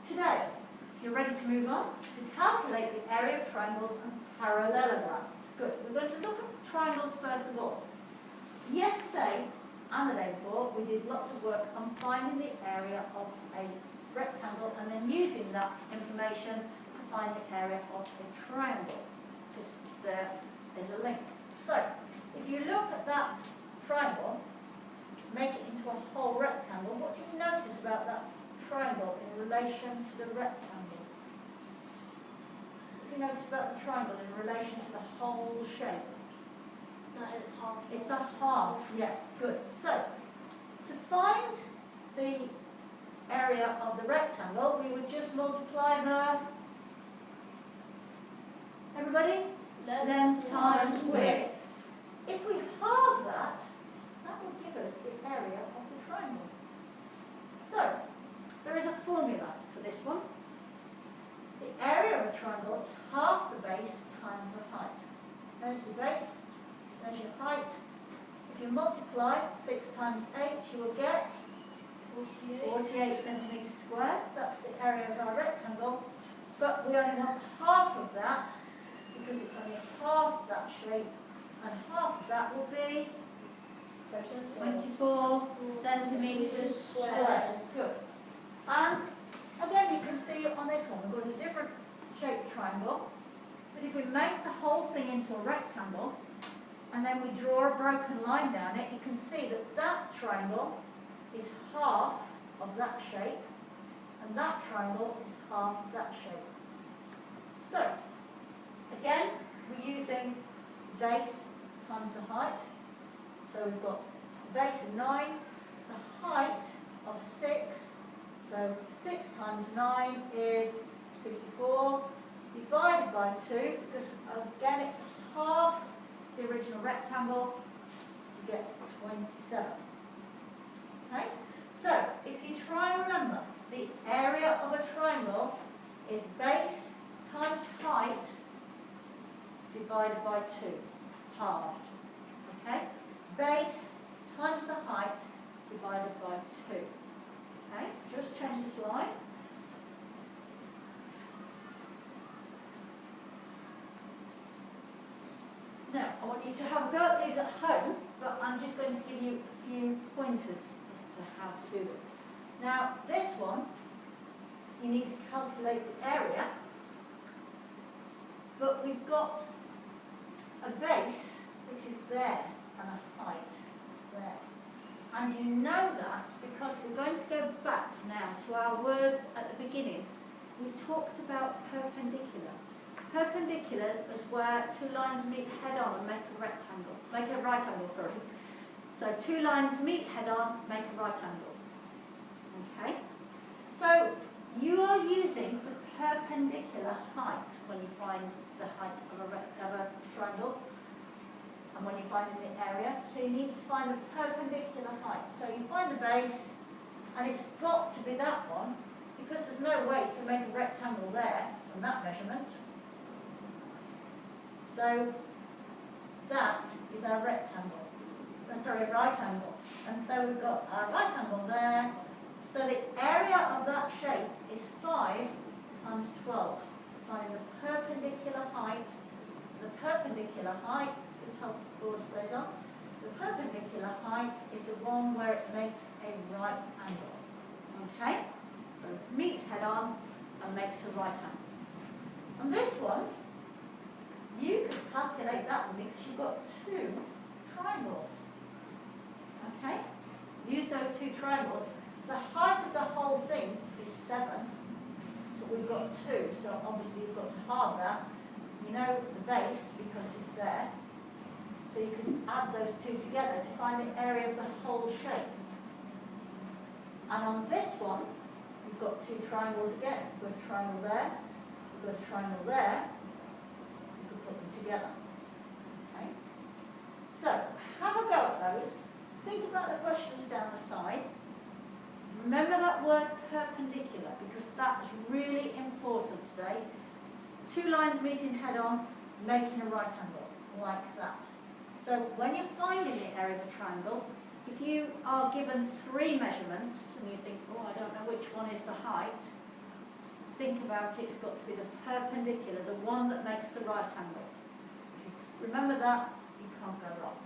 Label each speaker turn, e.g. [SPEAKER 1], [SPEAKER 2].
[SPEAKER 1] Today, you're ready to move on to calculate the area of triangles and parallelograms. Good. We're going to look at triangles first of all. Yesterday and the day before, we did lots of work on finding the area of a rectangle and then using that information to find the area of a triangle. Because there's a link. So, if you look at that triangle, make it into a whole rectangle, what do you notice about that triangle in relation to the rectangle? What do you notice about the triangle in relation to the whole shape?
[SPEAKER 2] That it's half.
[SPEAKER 1] It's the half, yes, good. So, to find the area of the rectangle, we would just multiply the, everybody? Length times width. If we halve that, that will give us the area of the triangle. So, there is a formula for this one. The area of a triangle is half the base times the height. There's your base, there's your height. If you multiply 6 times 8, you will get 48 centimetres squared. That's the area of our rectangle. But we only want half of that, because it's only half that shape, and half of that will be 24 centimetres squared. Good. And again, you can see on this one, we've got a different shaped triangle. But if we make the whole thing into a rectangle, and then we draw a broken line down it, you can see that that triangle is half of that shape, and that triangle is half of that shape. So, again, we're using base times the height. So we've got the base of 9, the height of 6. So 6 times 9 is 54, divided by 2, because again it's half the original rectangle, you get 27. Okay? So, if you try and remember, the area of a triangle is base times height divided by 2, halved. Okay? Base times the height divided by 2. Okay? Just change this to line. Now, I want you to have a go at these at home, but I'm just going to give you a few pointers as to how to do them. Now, this one, you need to calculate the area, but we've got a base which is there and a height there. And you know that because we're going to go back now to our word at the beginning. We talked about perpendicular. Perpendicular is where 2 lines meet head on and make a rectangle. Make a right angle, sorry. So 2 lines meet head on, make a right angle. Okay? So you are using the perpendicular height when you find the height of a triangle and when you're finding the area. So you need to find the perpendicular height. So you find the base, and it's got to be that one, because there's no way you can make a rectangle there from that measurement. So that is our rectangle. Sorry, right angle. And so we've got our right angle there. So the area of that shape is 5 times 12. Finding the perpendicular height. The perpendicular height, just help the board stays on. The perpendicular height is the one where it makes a right angle. Okay? So it meets head on and makes a right angle. And this one, you can calculate that one because you've got 2 triangles. Okay? Use those 2 triangles. The height of the whole thing is 7. So we've got 2. So obviously you've got to halve that. You know the base because it's there. So you can add those 2 together to find the area of the whole shape. And on this one, we've got 2 triangles again. We've got a triangle there. We've got a triangle there. Put them together. Okay? So, have a go at those. Think about the questions down the side. Remember that word perpendicular, because that is really important today. 2 lines meeting head on, making a right angle, like that. So, when you're finding the area of a triangle, if you are given 3 measurements, and you think, oh, I don't know which one is the height, think about it, it's got to be the perpendicular, the one that makes the right angle. If you remember that, you can't go wrong.